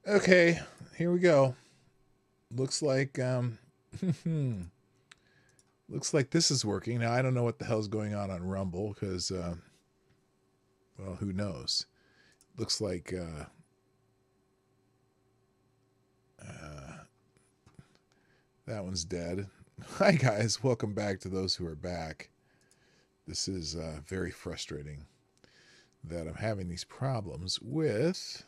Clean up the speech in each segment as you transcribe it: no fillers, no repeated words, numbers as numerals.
Okay, here we go. Looks like looks like this is working. Now I don't know what the hell's going on Rumble because well, who knows? Looks like that one's dead. Hi guys, welcome back to those who are back. This is very frustrating that I'm having these problems with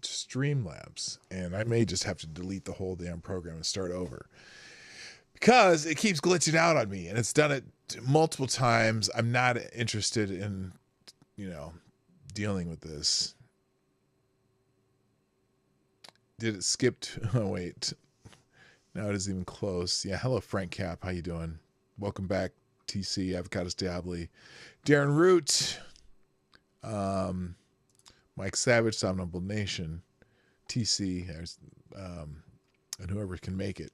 Streamlabs, and I may just have to delete the whole damn program and start over because it keeps glitching out on me, and it's done it multiple times. I'm not interested in, dealing with this. Did it skip? Oh wait, now it isn't even close. Yeah, hello Frank Cap, how you doing? Welcome back, TC Avocados Diabli, Darren Root, Mike Savage, Somnambul Nation, TC, and whoever can make it.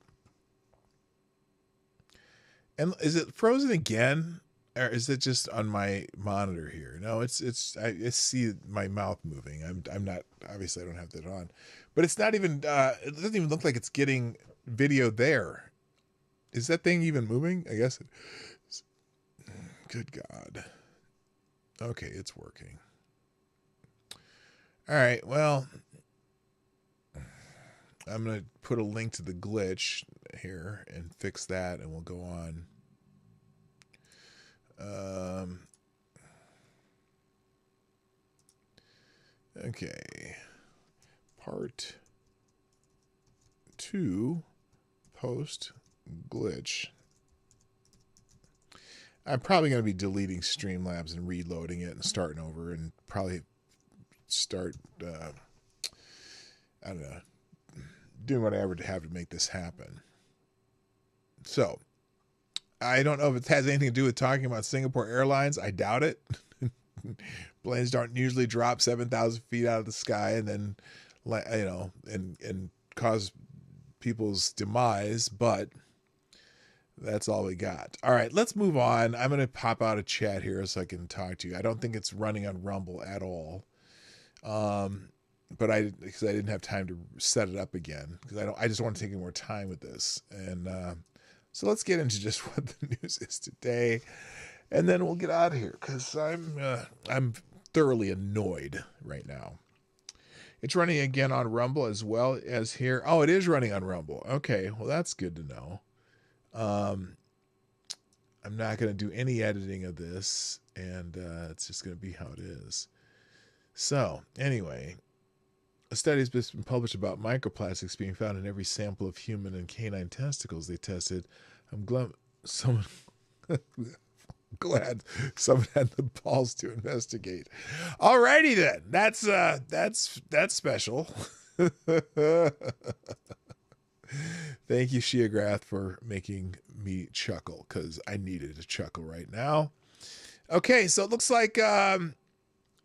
And is it frozen again, or is it just on my monitor here? No, I see my mouth moving. I'm not, obviously I don't have that on, but it's not even. It doesn't even look like it's getting video there. Is that thing even moving? I guess. Good God. Okay, it's working. All right, well, I'm going to put a link to the glitch here and fix that, and we'll go on. Okay. Part 2, post glitch. I'm probably going to be deleting Streamlabs and reloading it and starting over, and probably start I don't know, doing whatever to have to make this happen. So I don't know if it has anything to do with talking about Singapore Airlines. I doubt it. Planes don't usually drop 7,000 feet out of the sky and then and cause people's demise, but that's all we got. All right, let's move on. I'm going to pop out a chat here so I can talk to you. I don't think it's running on Rumble at all. But because I didn't have time to set it up again, because I just want to take any more time with this. And so let's get into just what the news is today, and then we'll get out of here because I'm thoroughly annoyed right now. It's running again on Rumble as well as here. Oh, it is running on Rumble. Okay, well that's good to know. I'm not going to do any editing of this, and it's just going to be how it is. So, anyway, a study has been published about microplastics being found in every sample of human and canine testicles they tested. I'm glad someone had the balls to investigate. Alrighty then, that's special. Thank you, Shiagrath, for making me chuckle, because I needed a chuckle right now. Okay, so it looks like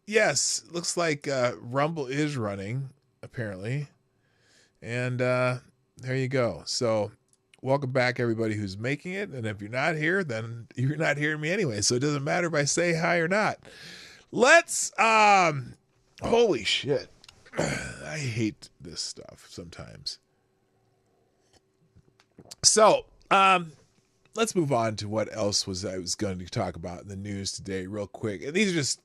yes, looks like Rumble is running, apparently. And there you go. So welcome back, everybody who's making it. And if you're not here, then you're not hearing me anyway. So it doesn't matter if I say hi or not. Let's, holy shit. I hate this stuff sometimes. So, let's move on to what else I was going to talk about in the news today real quick. And these are just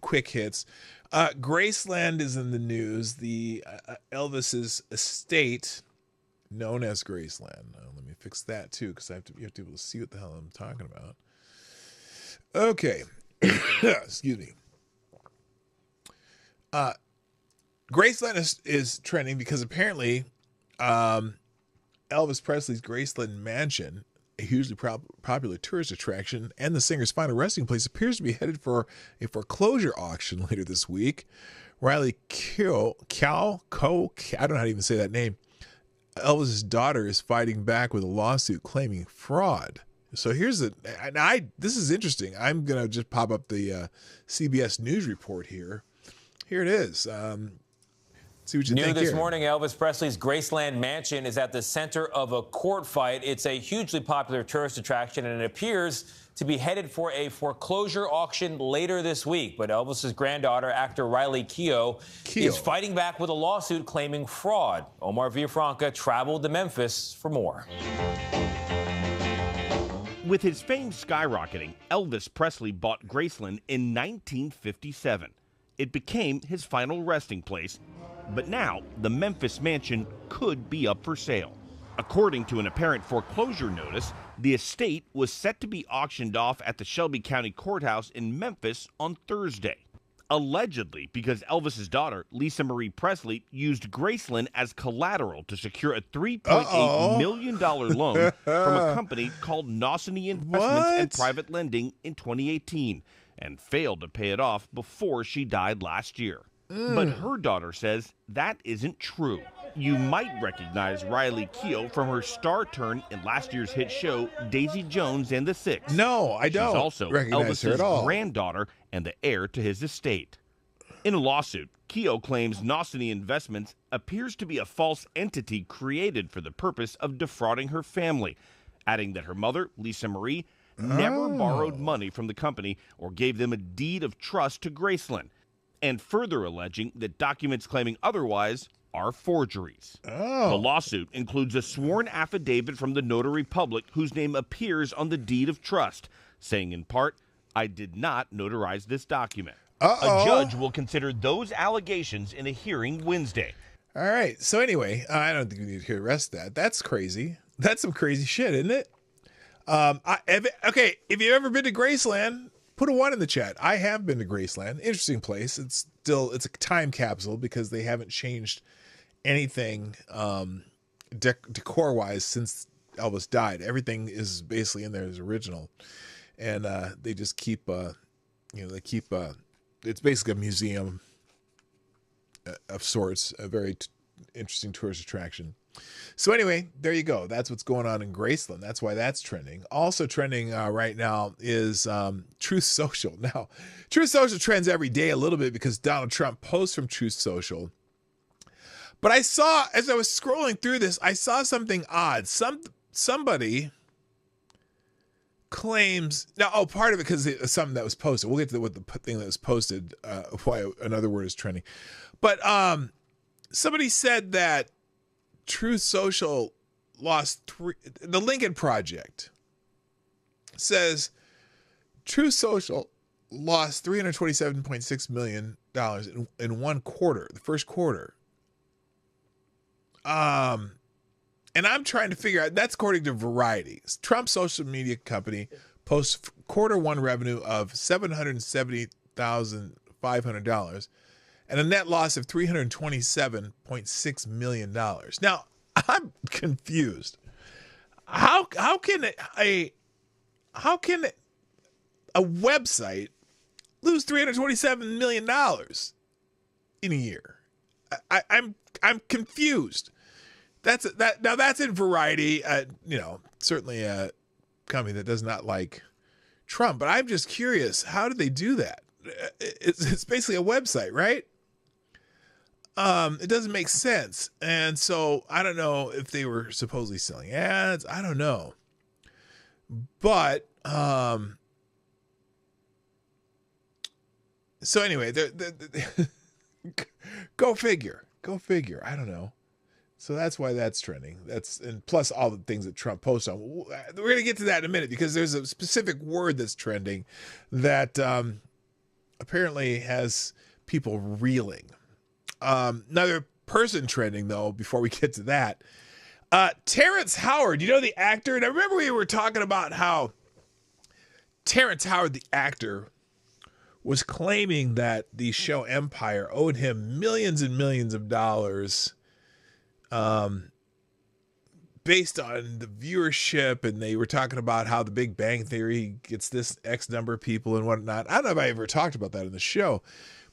quick hits. Graceland is in the news. The Elvis's estate, known as Graceland. Let me fix that too, because you have to be able to see what the hell I'm talking about. Okay. Excuse me. Graceland is trending because apparently Elvis Presley's Graceland Mansion, a hugely popular tourist attraction and the singer's final resting place, appears to be headed for a foreclosure auction later this week. Riley Cow, I don't know how to even say that name. Elvis's daughter is fighting back with a lawsuit claiming fraud. So this is interesting. I'm going to just pop up the CBS News report here. Here it is. It See what you New think this here. morning, Elvis Presley's Graceland Mansion is at the center of a court fight. It's a hugely popular tourist attraction, and it appears to be headed for a foreclosure auction later this week. But Elvis's granddaughter, actor Riley Keough, is fighting back with a lawsuit claiming fraud. Omar Villafranca traveled to Memphis for more. With his fame skyrocketing, Elvis Presley bought Graceland in 1957. It became his final resting place, but now the Memphis mansion could be up for sale. According to an apparent foreclosure notice, the estate was set to be auctioned off at the Shelby County Courthouse in Memphis on Thursday. Allegedly because Elvis's daughter, Lisa Marie Presley, used Graceland as collateral to secure a $3.8 million loan from a company called Nosany Investments and Private Lending in 2018 and failed to pay it off before she died last year. But her daughter says that isn't true. You might recognize Riley Keough from her star turn in last year's hit show, Daisy Jones and the Six. No, I don't. She's also recognize her at all. Elvis's granddaughter and the heir to his estate. In a lawsuit, Keough claims Nosany Investments appears to be a false entity created for the purpose of defrauding her family, adding that her mother, Lisa Marie, never borrowed money from the company or gave them a deed of trust to Graceland, and further alleging that documents claiming otherwise are forgeries. The lawsuit includes a sworn affidavit from the notary public whose name appears on the deed of trust, saying in part, "I did not notarize this document." A judge will consider those allegations in a hearing Wednesday. All right. So anyway, I don't think we need to hear the rest of that. That's crazy. That's some crazy shit, isn't it? Okay, if you've ever been to Graceland, put a 1 in the chat. I have been to Graceland. Interesting place. It's a time capsule because they haven't changed anything decor-wise since Elvis died. Everything is basically in there as original, and they just keep it's basically a museum of sorts, a very interesting tourist attraction. So anyway, there you go. That's what's going on in Graceland. That's why that's trending. Also trending right now is Truth Social. Now, Truth Social trends every day a little bit because Donald Trump posts from Truth Social. But I saw, as I was scrolling through this, I saw something odd. Somebody claims now. Part of it because it's something that was posted. We'll get to what the thing that was posted. Why another word is trending, but somebody said that Truth Social lost the Lincoln Project says Truth Social lost $327.6 million in one quarter, the first quarter. And I'm trying to figure out, that's according to Variety. Trump's social media company posts quarter one revenue of $770,500 and a net loss of $327.6 million. Now, I'm confused. How can a website lose $327 million in a year? I'm confused. That's in Variety. Certainly a company that does not like Trump. But I'm just curious, how did they do that? It's basically a website, right? It doesn't make sense. And so I don't know if they were supposedly selling ads. I don't know. But so anyway, go figure. I don't know. So that's why that's trending. And plus all the things that Trump posts on. We're going to get to that in a minute because there's a specific word that's trending that apparently has people reeling. Another person trending, though, before we get to that. Terrence Howard, you know the actor? And I remember we were talking about how Terrence Howard, the actor, was claiming that the show Empire owed him millions and millions of dollars based on the viewership, and they were talking about how the Big Bang Theory gets this X number of people and whatnot. I don't know if I ever talked about that in the show,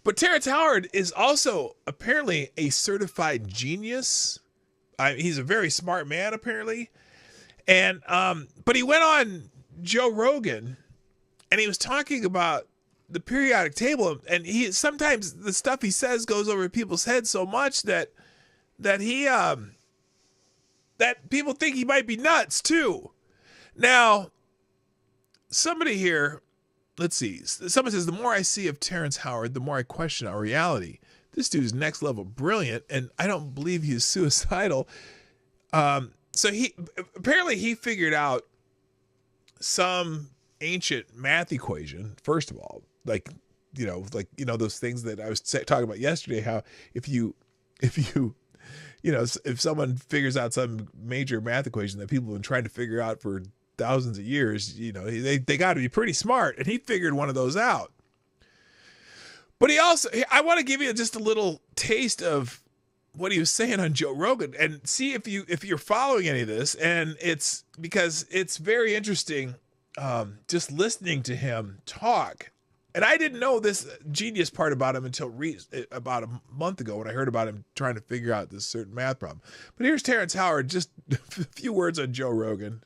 but Terrence Howard is also apparently a certified genius. He's a very smart man, apparently. And but he went on Joe Rogan and he was talking about the periodic table, and he sometimes the stuff he says goes over people's heads so much that he that people think he might be nuts too. Now, somebody here, let's see. Someone says, the more I see of Terrence Howard, the more I question our reality. This dude's next level brilliant, and I don't believe he's suicidal. So he figured out some ancient math equation. First of all, like those things that I was talking about yesterday. How if someone figures out some major math equation that people have been trying to figure out for thousands of years, they got to be pretty smart, and he figured one of those out. But I want to give you just a little taste of what he was saying on Joe Rogan, and see if you're following any of this. And it's because it's very interesting, just listening to him talk. And I didn't know this genius part about him until about a month ago, when I heard about him trying to figure out this certain math problem. But here's Terrence Howard, just a few words on Joe Rogan.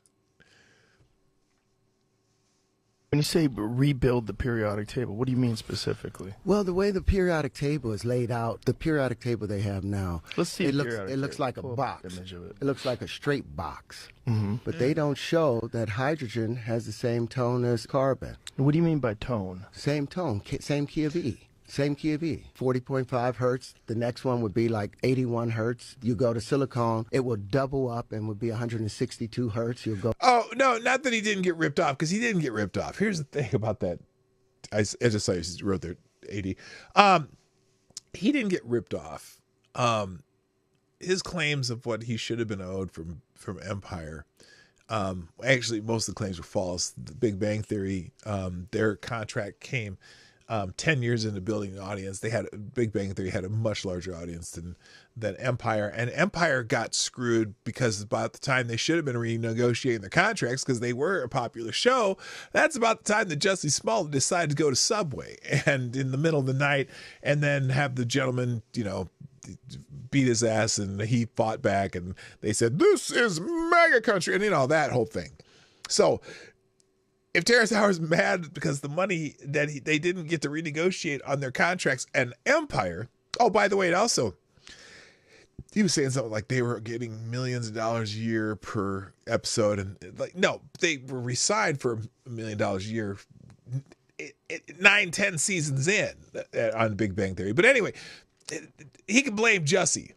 When you say rebuild the periodic table, what do you mean specifically? Well, the way the periodic table is laid out, the periodic table they have now, let's see. It looks like a box. It looks like a straight box. Mm-hmm. But they don't show that hydrogen has the same tone as carbon. What do you mean by tone? Same tone, same key of E. Same key of E, 40.5 hertz. The next one would be like 81 hertz. You go to silicone, it will double up and would be 162 hertz. You'll go. Oh, no, not that he didn't get ripped off, because he didn't get ripped off. Here's the thing about that. I just saw you wrote there, 80. He didn't get ripped off. His claims of what he should have been owed from Empire, actually, most of the claims were false. The Big Bang Theory, their contract came 10 years into building an audience. Big Bang Theory had a much larger audience than Empire, and Empire got screwed because about the time they should have been renegotiating their contracts, because they were a popular show, that's about the time that Jussie Smollett decided to go to Subway and in the middle of the night, and then have the gentleman, beat his ass, and he fought back, and they said, "This is mega country," and that whole thing. So if Terrence Howard's mad because the money that they didn't get to renegotiate on their contracts, and Empire, oh, by the way, it also, he was saying something like they were getting millions of dollars a year per episode, and no, they were re-signed for $1 million a year 9-10 seasons in on Big Bang Theory. But anyway, he can blame Jussie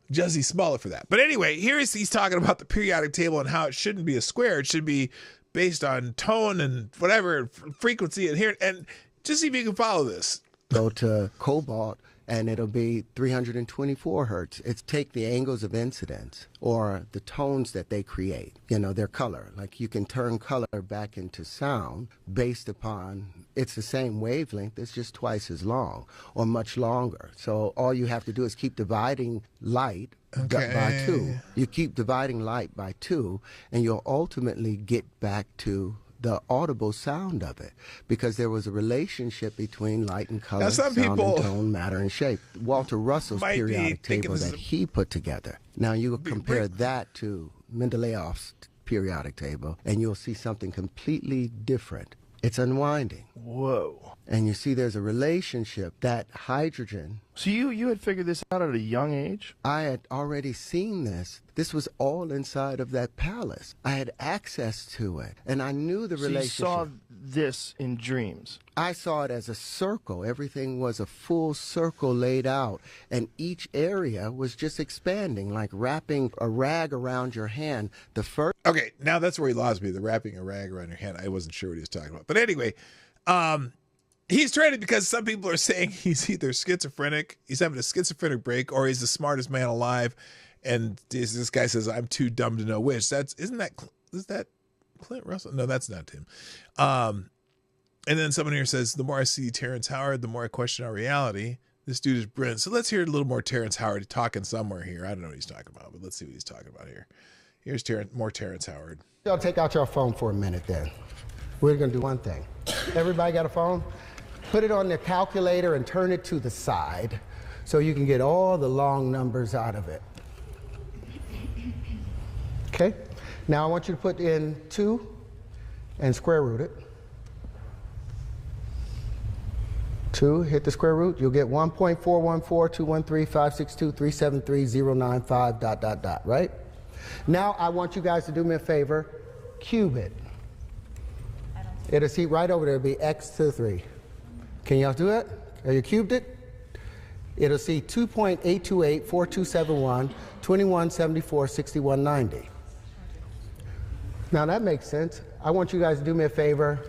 Smollett for that. But anyway, he's talking about the periodic table and how it shouldn't be a square. It should be based on tone and whatever, frequency, and just see if you can follow this. Go to cobalt, and it'll be 324 hertz. It's take the angles of incidence, or the tones that they create, their color. Like, you can turn color back into sound based upon, it's the same wavelength, it's just twice as long or much longer. So all you have to do is keep dividing light by 2. You keep dividing light by 2, and you'll ultimately get back to the audible sound of it, because there was a relationship between light and color, sound and tone, matter and shape. Walter Russell's periodic table that he put together. Now you compare that to Mendeleev's periodic table, and you'll see something completely different. It's unwinding. Whoa. And you see there's a relationship that hydrogen. So you had figured this out at a young age? I had already seen this. This was all inside of that palace. I had access to it, and I knew the relationship. So you saw this in dreams? I saw it as a circle. Everything was a full circle laid out, and each area was just expanding, like wrapping a rag around your hand. Okay, now that's where he lost me, the wrapping a rag around your hand. I wasn't sure what he was talking about. But anyway, he's traded because some people are saying he's either schizophrenic, he's having a schizophrenic break, or he's the smartest man alive. And this guy says, "I'm too dumb to know which." Is that Clint Russell? No, that's not him. And then someone here says, "The more I see Terrence Howard, the more I question our reality. This dude is brilliant." So let's hear a little more Terrence Howard talking somewhere here. I don't know what he's talking about, but let's see what he's talking about here. Here's more Terrence Howard. Y'all take out your phone for a minute then. We're going to do one thing. Everybody got a phone? Put it on the calculator and turn it to the side so you can get all the long numbers out of it. Okay? Now I want you to put in 2 and square root it. 2, hit the square root, you'll get 1.41421356237309.5 ... right? Now I want you guys to do me a favor, cube it. It'll see right over there, it'll be x to the 3. Can y'all do it? Have you cubed it? It'll see 2.828 4271 2174 6190. Now that makes sense. I want you guys to do me a favor,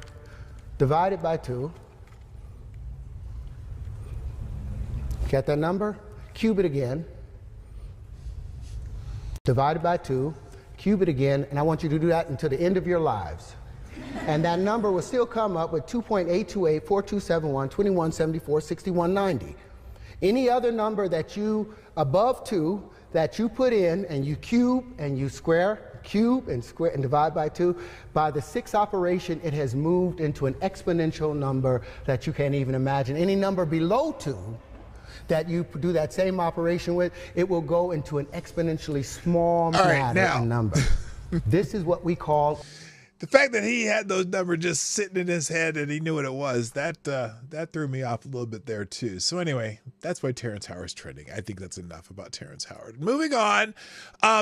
divide it by 2. Get that number? Cube it again. Divide it by 2, cube it again, and I want you to do that until the end of your lives. And that number will still come up with 2.828 4271 2174 6190. Any other number that you, above 2, that you put in and you cube and you square, cube and square and divide by 2, by the 6th operation, it has moved into an exponential number that you can't even imagine. Any number below 2 that you do that same operation with, it will go into an exponentially small matter and number. This is what we call... The fact that he had those numbers just sitting in his head and he knew what it was, that threw me off a little bit there too. So anyway, that's why Terrence Howard's trending. I think that's enough about Terrence Howard. Moving on,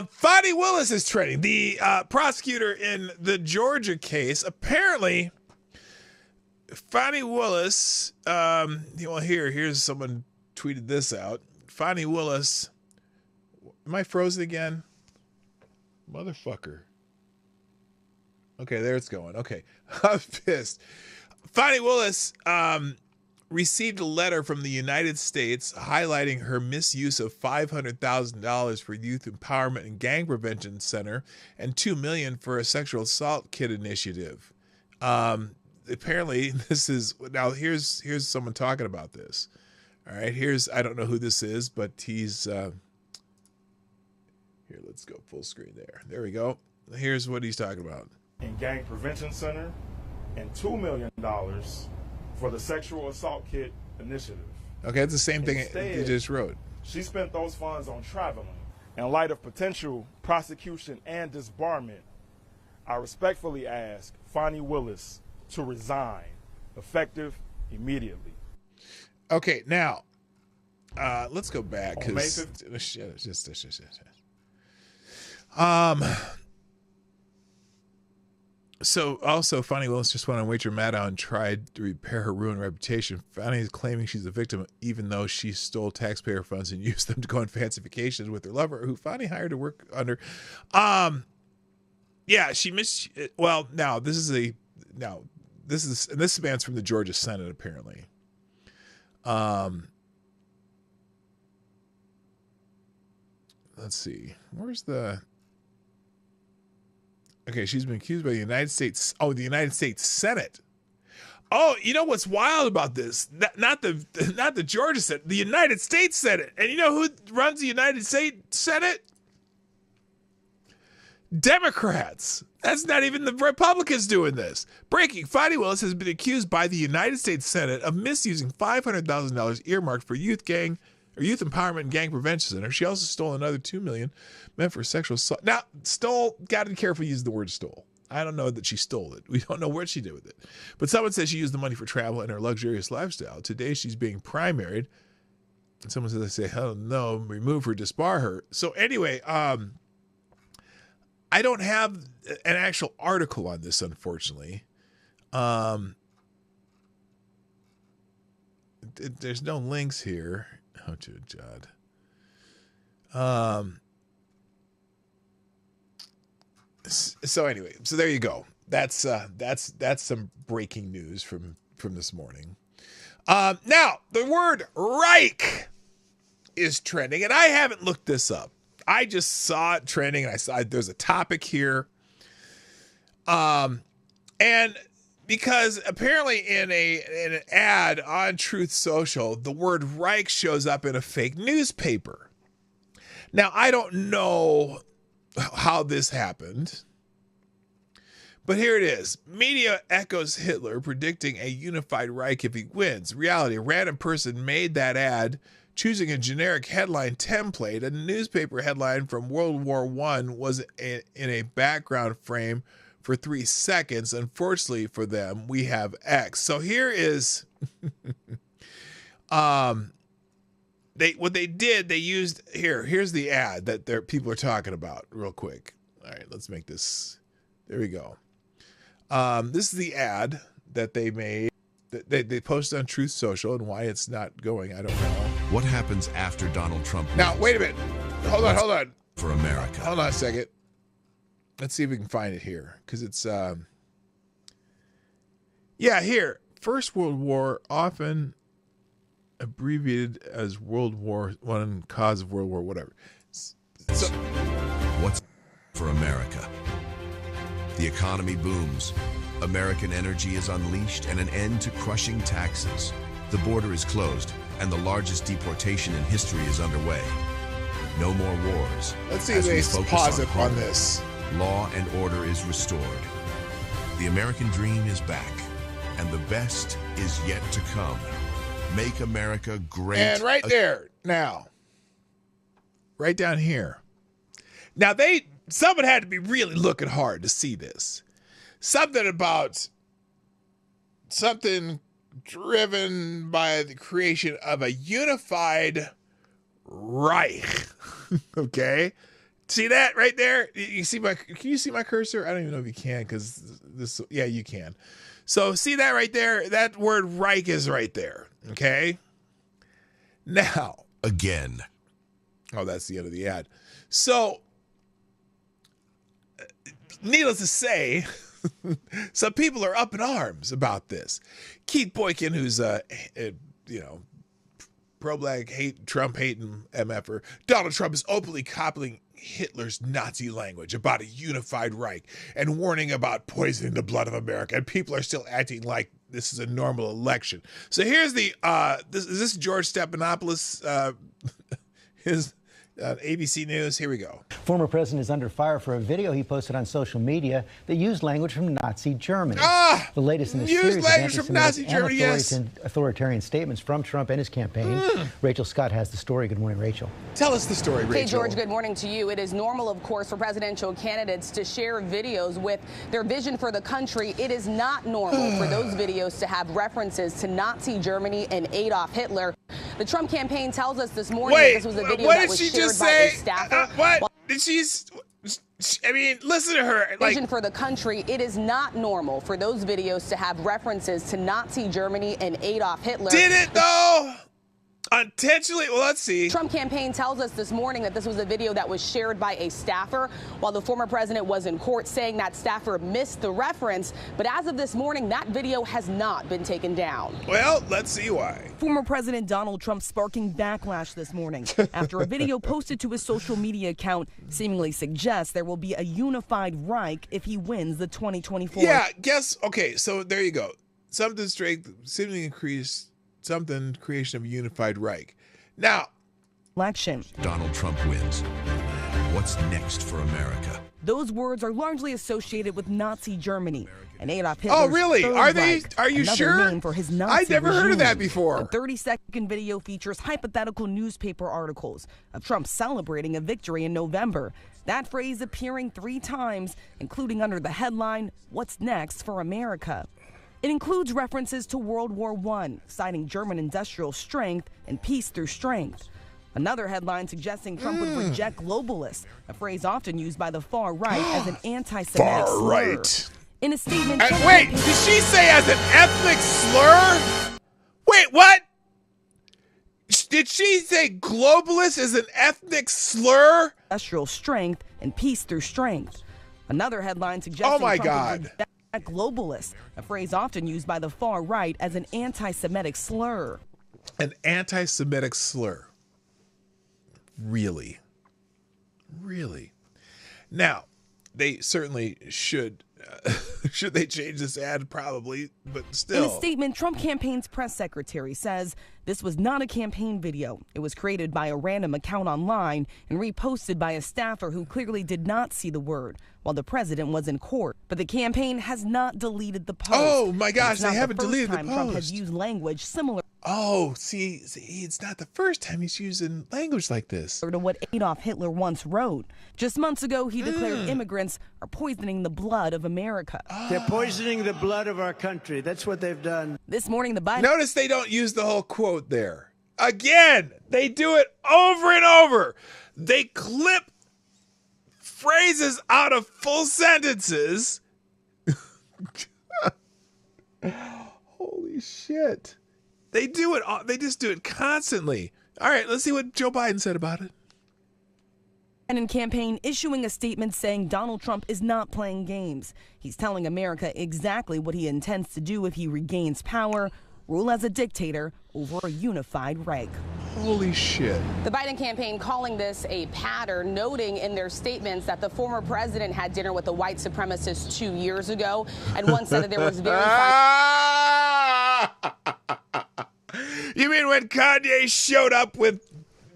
Fani Willis is trending. The prosecutor in the Georgia case, apparently, Fani Willis, well, here's someone tweeted this out. Fani Willis, am I frozen again? Motherfucker. Okay, there it's going. Okay, I'm pissed. Fani Willis received a letter from the United States highlighting her misuse of $500,000 for Youth Empowerment and Gang Prevention Center and $2 million for a sexual assault kit initiative. Apparently, this is now. Here's someone talking about this. All right, I don't know who this is, but he's here. Let's go full screen there. There we go. Here's what he's talking about. And Gang Prevention Center and $2 million for the Sexual Assault Kit Initiative. Okay, it's the same thing Instead, you just wrote. She spent those funds on traveling. In light of potential prosecution and disbarment, I respectfully ask Fani Willis to resign, effective immediately. Okay, now, let's go back. On May 15th. So also, Fani Willis just went on Wager Maddow and tried to repair her ruined reputation. Fani is claiming she's a victim, even though she stole taxpayer funds and used them to go on fancy vacations with her lover, who Fani hired to work under. Yeah, she missed. Well, now this spans from the Georgia Senate apparently. Let's see. Where's the... Okay, she's been accused by the United States. Oh, the United States Senate. Oh, you know what's wild about this? Not the Georgia Senate, the United States Senate. And you know who runs the United States Senate? Democrats. That's not even the Republicans doing this. Breaking: Fani Willis has been accused by the United States Senate of misusing $500,000 earmarked for Youth Empowerment and Gang Prevention Center. She also stole another $2 million meant for sexual assault. Now, stole, got to be careful using the word stole. I don't know that she stole it. We don't know what she did with it. But someone says she used the money for travel and her luxurious lifestyle. Today, she's being primaried. And someone says, I say, hell no, remove her, disbar her. So anyway, I don't have an actual article on this, unfortunately. There's no links here. Oh, good God. So anyway, so there you go. That's some breaking news from this morning. Now the word Reich is trending, and I haven't looked this up. I just saw it trending, and I saw there's a topic here. And because apparently in an ad on Truth Social, the word Reich shows up in a fake newspaper. Now, I don't know how this happened, but here it is. Media echoes Hitler, predicting a unified Reich if he wins. Reality: a random person made that ad, choosing a generic headline template. A newspaper headline from World War I was in a background frame for 3 seconds. Unfortunately for them, we have X. So here is What they did, they used here's the ad that people are talking about real quick. All right, let's make this. There we go. This is the ad that they made. They posted on Truth Social, and why it's not going, I don't know. What happens after Donald Trump wins? Now, wait a minute. Hold on. For America. Hold on a second. Let's see if we can find it here, because it's here. First World War, often abbreviated as World War I, cause of World War, whatever. So, what's for America? The economy booms. American energy is unleashed, and an end to crushing taxes. The border is closed, and the largest deportation in history is underway. No more wars. Let's see if they pause it on this. Law and order is restored. The American dream is back, and the best is yet to come. Make America great. And right there, now, right down here. Now, someone had to be really looking hard to see this. Something about something driven by the creation of a unified Reich. Okay? See that right there? Can you see my cursor? I don't even know if you can, because yeah, you can. So see that right there? That word Reich is right there. Okay? Now. Again. Oh, that's the end of the ad. So, needless to say, some people are up in arms about this. Keith Boykin, who's pro-black, Trump-hating MFer, Donald Trump is openly copying Hitler's Nazi language about a unified Reich and warning about poisoning the blood of America. And people are still acting like this is a normal election. So here's the is this George Stephanopoulos, his ABC News. Here we go. Former president is under fire for a video he posted on social media that used language from Nazi Germany. The latest in a series of authoritarian statements from Trump and his campaign. Rachel Scott has the story. Good morning, Rachel. Tell us the story, Rachel. Hey, George, good morning to you. It is normal, of course, for presidential candidates to share videos with their vision for the country. It is not normal for those videos to have references to Nazi Germany and Adolf Hitler. The Trump campaign tells us this morning that this was a video that was shared by a staffer. What did she? I mean, listen to her. Vision for the country. It is not normal for those videos to have references to Nazi Germany and Adolf Hitler. Did it though? Intentionally? Well, let's see. Trump campaign tells us this morning that this was a video that was shared by a staffer while the former president was in court, saying that staffer missed the reference. But as of this morning, that video has not been taken down. Well, let's see why. Former President Donald Trump sparking backlash this morning after a video posted to his social media account seemingly suggests there will be a unified Reich if he wins the 2024. Yeah, okay, so there you go. Something strength, seemingly increased. Something creation of a unified Reich. Now, election. Donald Trump wins. What's next for America? Those words are largely associated with Nazi Germany and Adolf Hitler's Oh, really? Third Are they? Reich, Are you another sure? Name for his Nazi I've never heard of that regime. before. The 30-second video features hypothetical newspaper articles of Trump celebrating a victory in November. That phrase appearing 3 times, including under the headline, "What's next for America?" It includes references to World War I, citing German industrial strength and peace through strength. Another headline suggesting Trump would reject globalists, a phrase often used by the far right as an anti-Semitic slur. Far right. In a statement, wait, did she say as an ethnic slur? Wait, what? Did she say globalist is an ethnic slur? Industrial strength and peace through strength. Another headline suggesting Trump would reject globalist, a phrase often used by the far right as an anti-Semitic slur. An anti-Semitic slur. Really? Really? Now, they certainly should. Should they change this ad? Probably, but still. In a statement, Trump campaign's press secretary says this was not a campaign video. It was created by a random account online and reposted by a staffer who clearly did not see the word while the president was in court. But the campaign has not deleted the post. Oh my gosh, they haven't deleted the post. Trump post. has used language similar Oh, see, it's not the first time he's using language like this. To what Adolf Hitler once wrote. Just months ago, he declared immigrants are poisoning the blood of America. They're poisoning the blood of our country. That's what they've done. This morning, the Biden... Notice they don't use the whole quote there. Again, they do it over and over. They clip phrases out of full sentences. Holy shit. They do it. They just do it constantly. All right, let's see what Joe Biden said about it. Biden campaign issuing a statement saying Donald Trump is not playing games. He's telling America exactly what he intends to do if he regains power, rule as a dictator over a unified Reich. Holy shit. The Biden campaign calling this a pattern, noting in their statements that the former president had dinner with a white supremacist 2 years ago, and one said that there was very... You mean when Kanye showed up with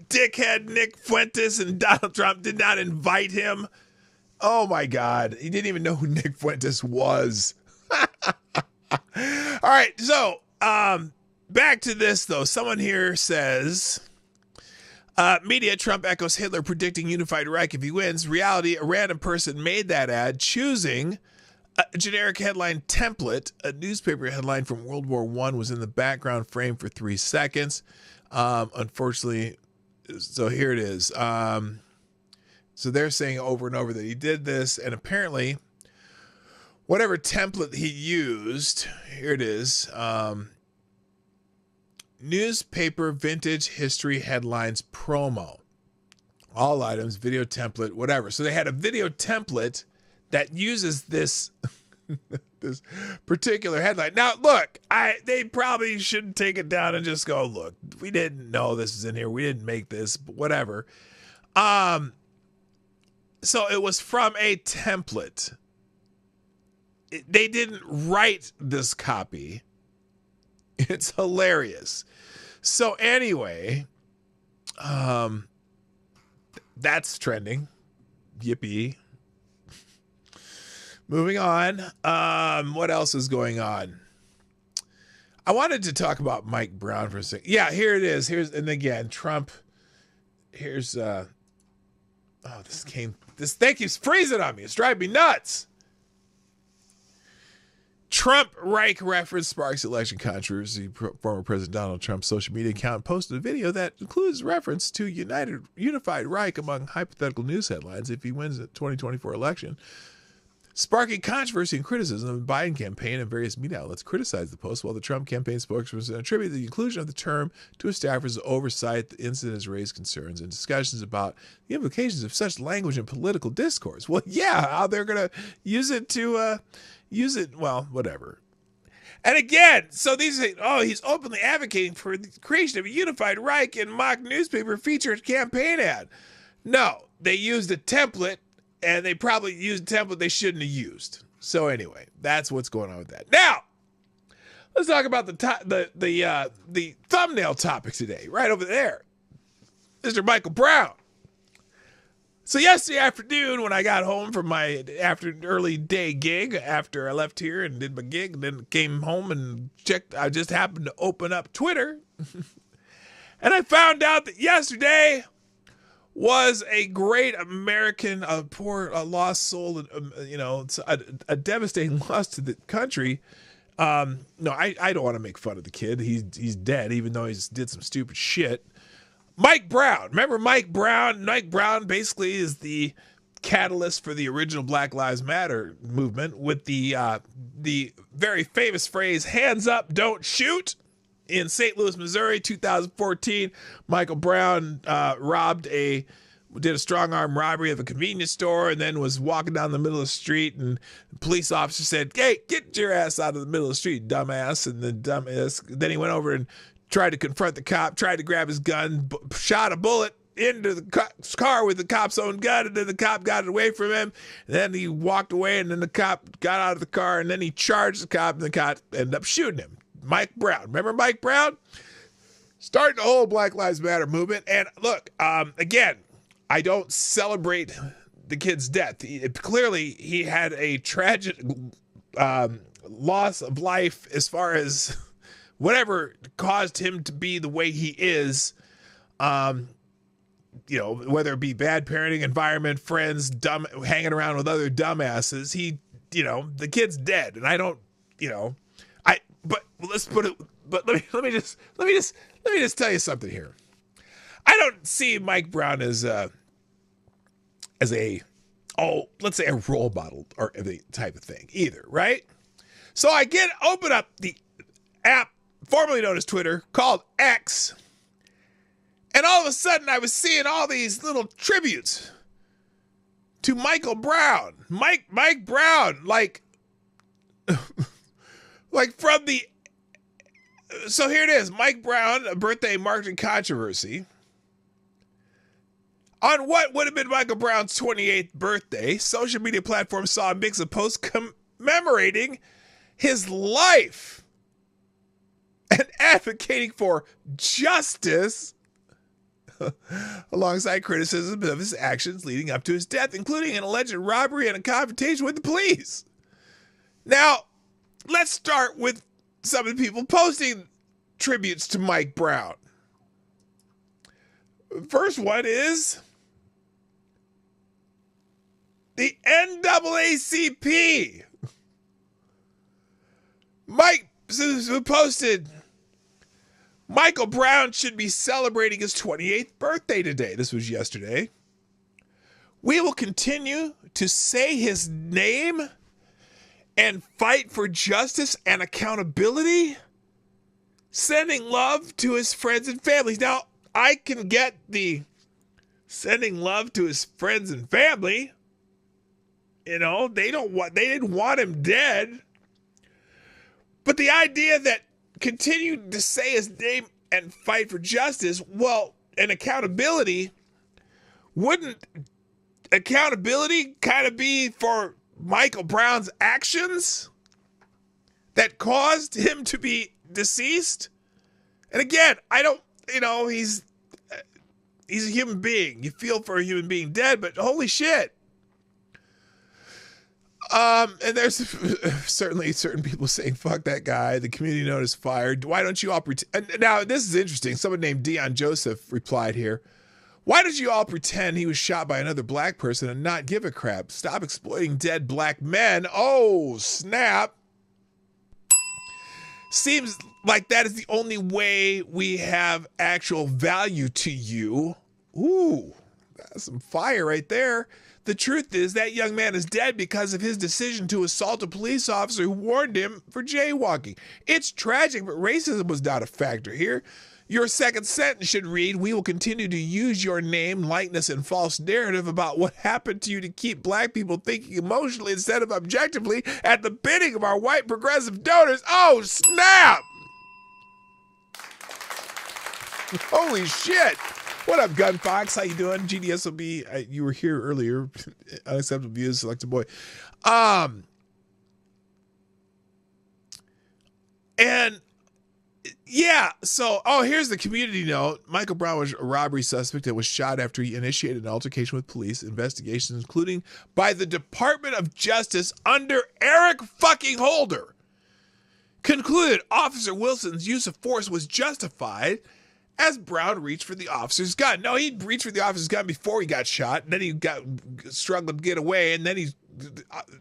dickhead Nick Fuentes and Donald Trump did not invite him? Oh my God. He didn't even know who Nick Fuentes was. All right. So, back to this though. Someone here says, media, Trump echoes Hitler predicting unified Reich if he wins. Reality, a random person made that ad choosing a generic headline template. A newspaper headline from World War I was in the background frame for 3 seconds. Unfortunately, so here it is. So they're saying over and over that he did this, and apparently whatever template he used, here it is. Newspaper vintage history headlines promo. All items, video template, whatever. So they had a video template that uses this this particular headline. Now, look, they probably shouldn't take it down and just go, look, we didn't know this was in here. We didn't make this, but whatever. So it was from a template. They didn't write this copy. It's hilarious. So anyway, that's trending. Yippee. Moving on. What else is going on? I wanted to talk about Mike Brown for a second. Yeah, here it is. And again, Trump. Here's this thing keeps freezing on me. It's driving me nuts. Trump Reich reference sparks election controversy. Former President Donald Trump's social media account posted a video that includes reference to unified Reich among hypothetical news headlines if he wins the 2024 election, sparking controversy and criticism of the Biden campaign, and various media outlets criticized the post, while the Trump campaign spokesperson attributed the inclusion of the term to a staffer's oversight. The incident has raised concerns and discussions about the implications of such language in political discourse. Well, yeah, how they're going to use it to well, whatever. And again, so these say, he's openly advocating for the creation of a unified Reich in mock newspaper featured campaign ad. No, they used a template. And they probably used a template they shouldn't have used. So anyway, that's what's going on with that. Now, let's talk about the thumbnail topic today, right over there. Mr. Michael Brown. So yesterday afternoon, when I got home from my early day gig, after I left here and did my gig, and then came home and checked, I just happened to open up Twitter, and I found out that yesterday was a great American, poor lost soul, it's a devastating loss to the country. No, I don't want to make fun of the kid. He's dead, even though he's did some stupid shit. Mike Brown. Remember Mike Brown? Mike Brown basically is the catalyst for the original Black Lives Matter movement with the very famous phrase, hands up, don't shoot. In St. Louis, Missouri, 2014, Michael Brown did a strong arm robbery of a convenience store and then was walking down the middle of the street, and the police officer said, "Hey, get your ass out of the middle of the street, dumbass." And then he went over and tried to confront the cop, tried to grab his gun, shot a bullet into the car with the cop's own gun, and then the cop got it away from him. And then he walked away, and then the cop got out of the car, and then he charged the cop, and the cop ended up shooting him. Mike Brown. Remember Mike Brown? Starting the whole Black Lives Matter movement. And look, again, I don't celebrate the kid's death. Clearly, he had a tragic loss of life as far as whatever caused him to be the way he is, you know, whether it be bad parenting, environment, friends, hanging around with other dumbasses, you know, the kid's dead. And I don't, you know, but let's put it, but let me just tell you something here. I don't see Mike Brown as a, let's say a role model or the type of thing either, right? So I open up the app formerly known as Twitter called X, and all of a sudden I was seeing all these little tributes to Michael Brown. Mike Brown, like from the, so here it is, Mike Brown, a birthday marked in controversy. On what would have been Michael Brown's 28th birthday, social media platforms saw a mix of posts commemorating his life and advocating for justice alongside criticism of his actions leading up to his death, including an alleged robbery and a confrontation with the police. Now, let's start with some of the people posting tributes to Mike Brown. First one is the NAACP. Mike posted, Michael Brown should be celebrating his 28th birthday today. This was yesterday. We will continue to say his name and fight for justice and accountability, sending love to his friends and families. Now, I can get the sending love to his friends and family. You know, they didn't want him dead. But the idea that continued to say his name and fight for justice, well, and accountability, wouldn't accountability kind of be for Michael Brown's actions that caused him to be deceased? And again, I don't, you know, he's a human being. You feel for a human being dead, but holy shit. And there's certainly certain people saying, fuck that guy. The community notice fired. Why don't you all pretend? Now, this is interesting. Someone named Dion Joseph replied here. Why don't you all pretend he was shot by another black person and not give a crap? Stop exploiting dead black men. Oh, snap. Seems like that is the only way we have actual value to you. Ooh, that's some fire right there. The truth is that young man is dead because of his decision to assault a police officer who warned him for jaywalking. It's tragic, but racism was not a factor here. Your second sentence should read, we will continue to use your name, likeness, and false narrative about what happened to you to keep black people thinking emotionally instead of objectively at the bidding of our white progressive donors. Oh, snap! Holy shit! What up, Gun Fox? How you doing? GDSOB, you were here earlier. Unacceptable views, selected boy. And yeah, so, here's the community note. Michael Brown was a robbery suspect that was shot after he initiated an altercation with police. Investigations, including by the Department of Justice under Eric fucking Holder, concluded Officer Wilson's use of force was justified as Brown reached for the officer's gun. No, he reached for the officer's gun before he got shot, and then he struggled to get away, and then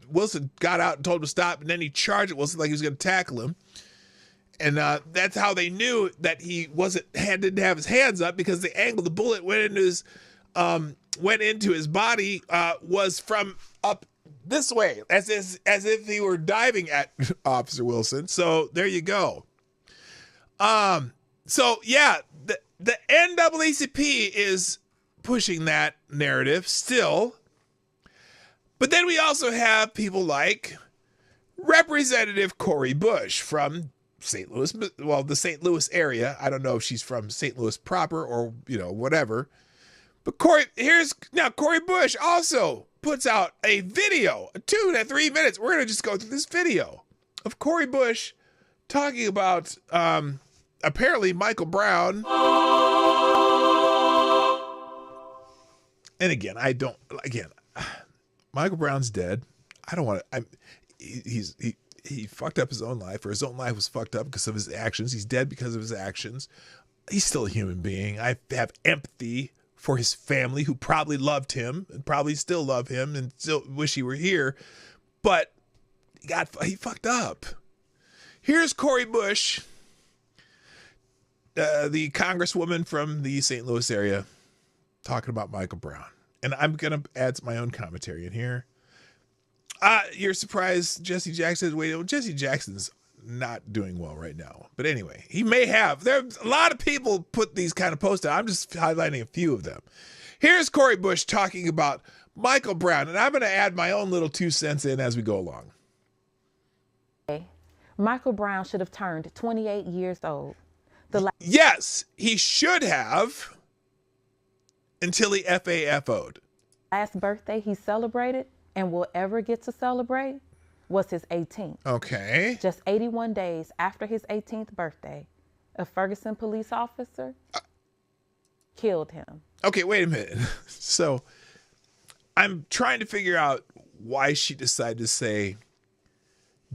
Wilson got out and told him to stop, and then he charged at Wilson like he was going to tackle him. And that's how they knew that he didn't have his hands up, because the angle the bullet went into his body was from up this way, as if he were diving at Officer Wilson. So there you go. So yeah, the NAACP is pushing that narrative still. But then we also have people like Representative Cori Bush from St. Louis, well, the St. Louis area. I don't know if she's from St. Louis proper or, you know, whatever. But Cori Bush also puts out a video, 2 to 3 minutes. We're going to just go through this video of Cori Bush talking about apparently Michael Brown. And again, Michael Brown's dead. I don't want to, he fucked up his own life, or his own life was fucked up because of his actions. He's dead because of his actions. He's still a human being. I have empathy for his family, who probably loved him and probably still love him and still wish he were here. But he fucked up. Here's Cori Bush, the congresswoman from the St. Louis area, talking about Michael Brown. And I'm going to add my own commentary in here. You're surprised Jesse Jackson. Wait, Jesse Jackson's not doing well right now. But anyway, he may have. There's a lot of people put these kind of posts out. I'm just highlighting a few of them. Here's Cori Bush talking about Michael Brown, and I'm going to add my own little 2 cents in as we go along. Michael Brown should have turned 28 years old. Yes, he should have, until he FAFO'd. Last birthday he celebrated and will ever get to celebrate was his 18th. Okay. Just 81 days after his 18th birthday, a Ferguson police officer killed him. Okay, wait a minute. So I'm trying to figure out why she decided to say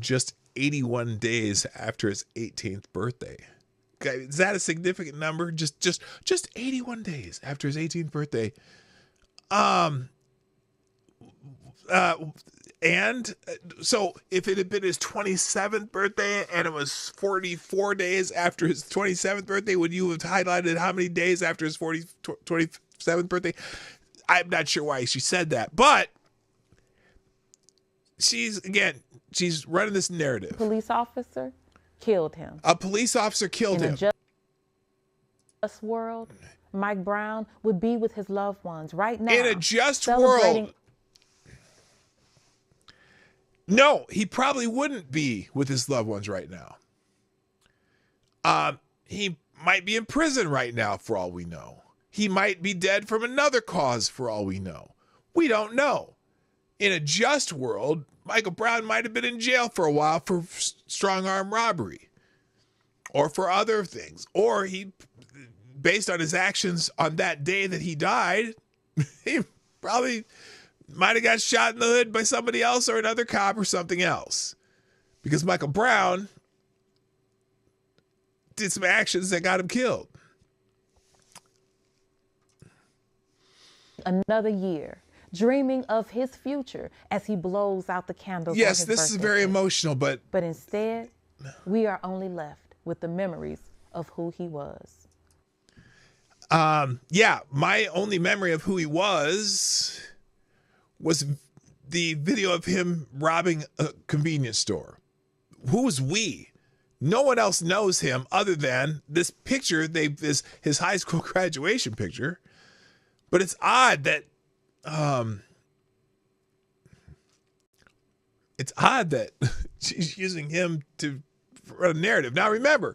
just 81 days after his 18th birthday. Okay, is that a significant number? Just 81 days after his 18th birthday. And so if it had been his 27th birthday and it was 44 days after his 27th birthday, would you have highlighted how many days after his 27th birthday? I'm not sure why she said that, but she's running this narrative. Police officer killed him. A police officer killed him. In a just world, Mike Brown would be with his loved ones right now. In a just world. No, he probably wouldn't be with his loved ones right now. He might be in prison right now for all we know. He might be dead from another cause for all we know. We don't know. In a just world, Michael Brown might have been in jail for a while for strong arm robbery or for other things. Or he, based on his actions on that day that he died, he probably might have got shot in the hood by somebody else or another cop or something else. Because Michael Brown did some actions that got him killed. Another year, dreaming of his future as he blows out the candles. Yes, this is very emotional, but instead, we are only left with the memories of who he was. Yeah, my only memory of who he was the video of him robbing a convenience store. Who's we? No one else knows him other than this picture. His high school graduation picture. But it's odd that she's using him to run a narrative. Now remember,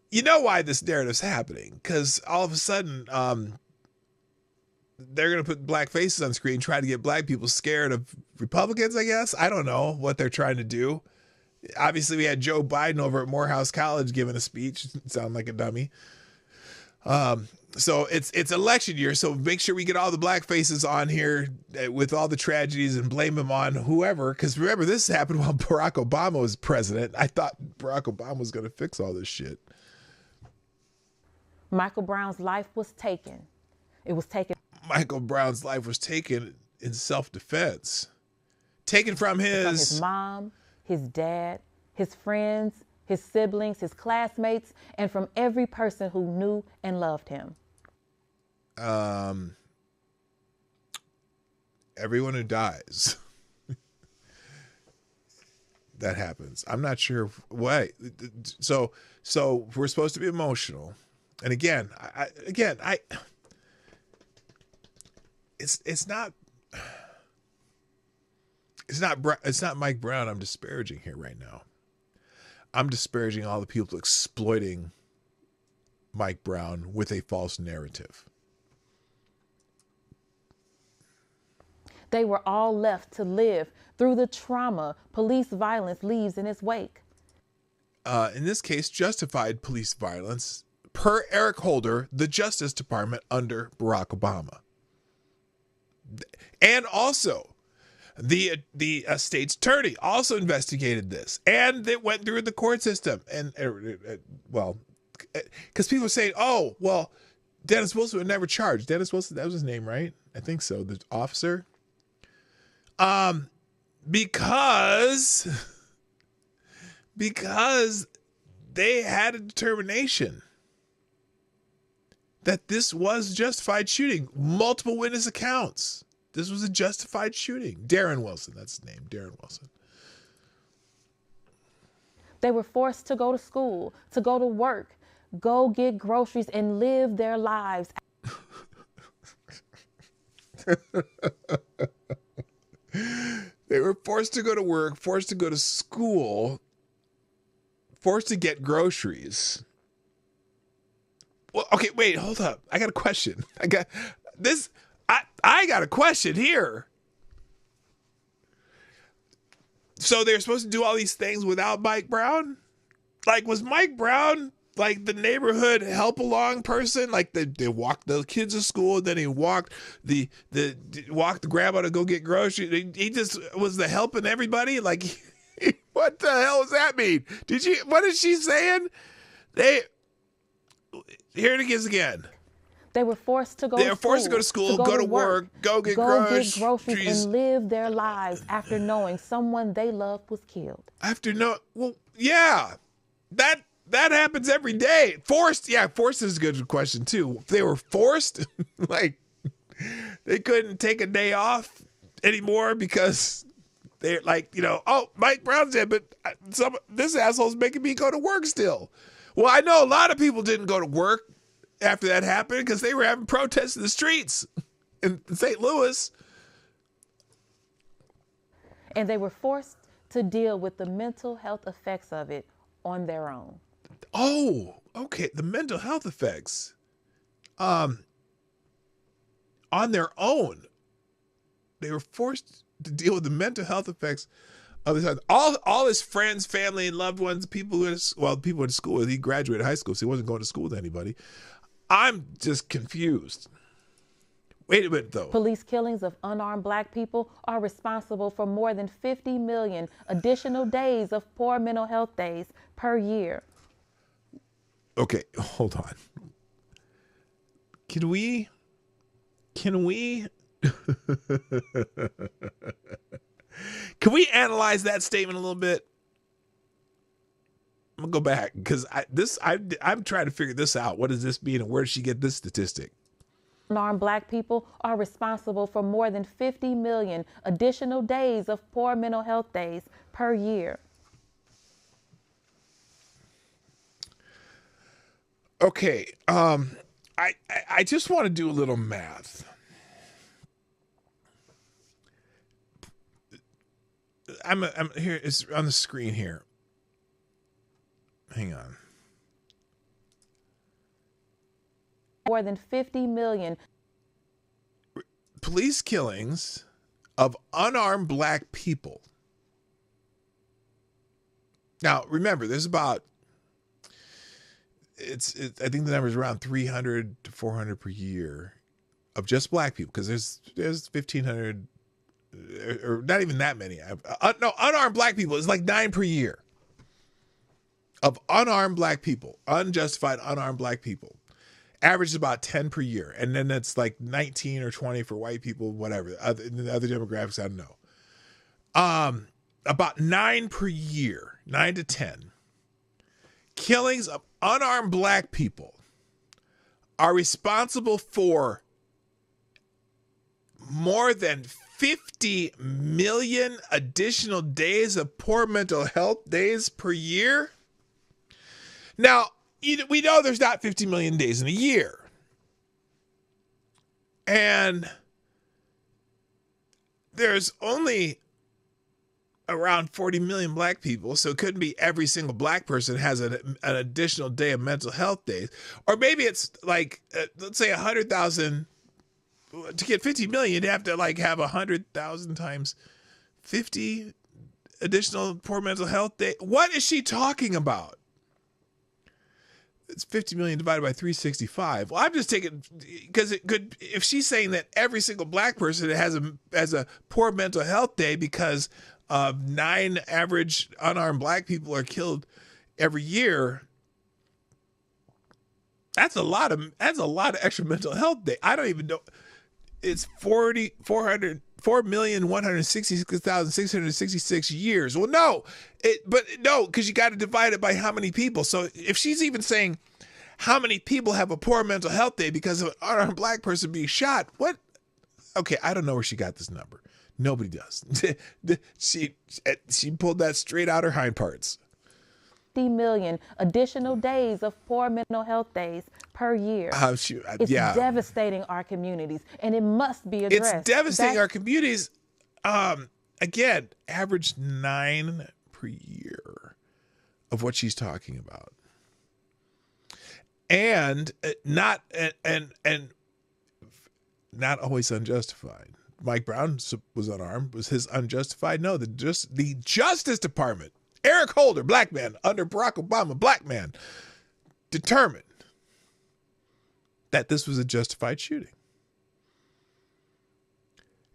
you know why this narrative's happening, because all of a sudden they're going to put black faces on screen, try to get black people scared of Republicans, I guess. I don't know what they're trying to do. Obviously, we had Joe Biden over at Morehouse College giving a speech. Sound like a dummy. So it's election year, so make sure we get all the black faces on here with all the tragedies and blame them on whoever. Because remember, this happened while Barack Obama was president. I thought Barack Obama was going to fix all this shit. Michael Brown's life was taken. It was taken. Michael Brown's life was taken in self-defense. Taken from his mom, his dad, his friends, his siblings, his classmates, and from every person who knew and loved him. Everyone who dies. That happens. I'm not sure why. So we're supposed to be emotional. And again, it's not Mike Brown I'm disparaging here right now. I'm disparaging all the people exploiting Mike Brown with a false narrative. They were all left to live through the trauma police violence leaves in its wake. In this case, justified police violence per Eric Holder, the Justice Department under Barack Obama. And also, The state's attorney also investigated this, and it went through the court system. And well, because people are saying, "Oh, well, Dennis Wilson was never charged." Dennis Wilson, that was his name, right? I think so. The officer. Because they had a determination that this was justified shooting. Multiple witness accounts. This was a justified shooting. Darren Wilson, that's his name, Darren Wilson. They were forced to go to school, to go to work, go get groceries, and live their lives. They were forced to go to work, forced to go to school, forced to get groceries. Well, okay, wait, hold up. I got a question. I got a question here. So they're supposed to do all these things without Mike Brown? Like, was Mike Brown like the neighborhood help along person? Like they walked the kids to school, and then he walked the grandma to go get groceries. He just was the helping everybody. Like, what the hell does that mean? What is she saying? Here it is again. They were forced to go to school, go to work, go get groceries, and live their lives after knowing someone they loved was killed. Well, yeah, that happens every day. Forced is a good question too. If they were forced, like they couldn't take a day off anymore because they're like, oh, Mike Brown's dead, but this asshole's making me go to work still. Well, I know a lot of people didn't go to work after that happened because they were having protests in the streets in St. Louis. And they were forced to deal with the mental health effects of it on their own. Oh, okay. The mental health effects on their own. They were forced to deal with the mental health effects of his all his friends, family, and loved ones, people who people went to school with. He graduated high school, so he wasn't going to school with anybody. I'm just confused. Wait a minute, though. Police killings of unarmed black people are responsible for more than 50 million additional days of poor mental health days per year. Okay, hold on. Can we can we analyze that statement a little bit? I'm gonna go back because I'm trying to figure this out. What does this mean, and where did she get this statistic? Unarmed black people are responsible for more than 50 million additional days of poor mental health days per year. Okay, I just want to do a little math. I'm here. It's on the screen here. Hang on. More than 50 million. Police killings of unarmed black people. Now, remember, there's about, I think the number is around 300 to 400 per year of just black people, because there's 1,500, or not even that many. No, unarmed black people is like 9 per year. Of unarmed black people, unjustified unarmed black people. Average is about 10 per year. And then it's like 19 or 20 for white people, whatever. The other demographics, I don't know. About 9 per year, 9 to 10. Killings of unarmed black people are responsible for more than 50 million additional days of poor mental health days per year. Now, we know there's not 50 million days in a year. And there's only around 40 million black people, so it couldn't be every single black person has an additional day of mental health days. Or maybe it's like, let's say 100,000. To get 50 million, you'd have to like have 100,000 times 50 additional poor mental health days. What is she talking about? It's 50 million divided by 365. Well, I'm just taking, because it could, if she's saying that every single black person has a poor mental health day because 9 average unarmed black people are killed every year, that's a lot of extra mental health day. I don't even know. It's 4,166,666 years. Well, no, because you got to divide it by how many people. So if she's even saying how many people have a poor mental health day because of an unarmed black person being shot, what? Okay, I don't know where she got this number. Nobody does. She pulled that straight out her hind parts. 50 million additional days of poor mental health days per year. It's devastating our communities, and it must be addressed. It's devastating our communities. Again, average 9 per year of what she's talking about, and not always unjustified. Mike Brown was unarmed. Was his unjustified? No, the Justice Department. Eric Holder, black man, under Barack Obama, black man, determined that this was a justified shooting.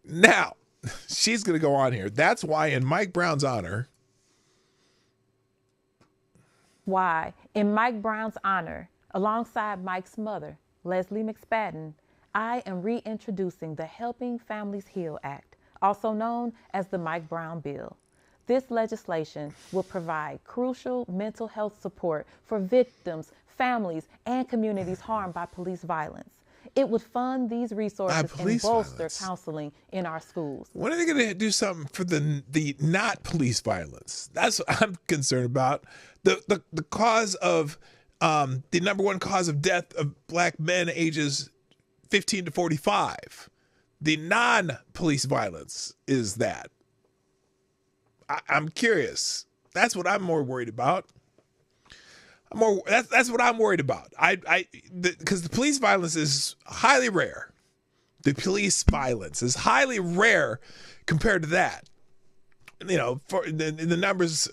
Now, she's going to go on here. That's why in Mike Brown's honor. Why, in Mike Brown's honor, alongside Mike's mother, Leslie McSpadden, I am reintroducing the Helping Families Heal Act, also known as the Mike Brown Bill. This legislation will provide crucial mental health support for victims, families, and communities harmed by police violence. It would fund these resources and bolster counseling in our schools. When are they going to do something for the not police violence? That's what I'm concerned about. The cause of the number one cause of death of black men ages 15 to 45. The non-police violence is that. I'm curious. That's what I'm more worried about. That's what I'm worried about. Because the police violence is highly rare. The police violence is highly rare compared to that. You know, for the numbers,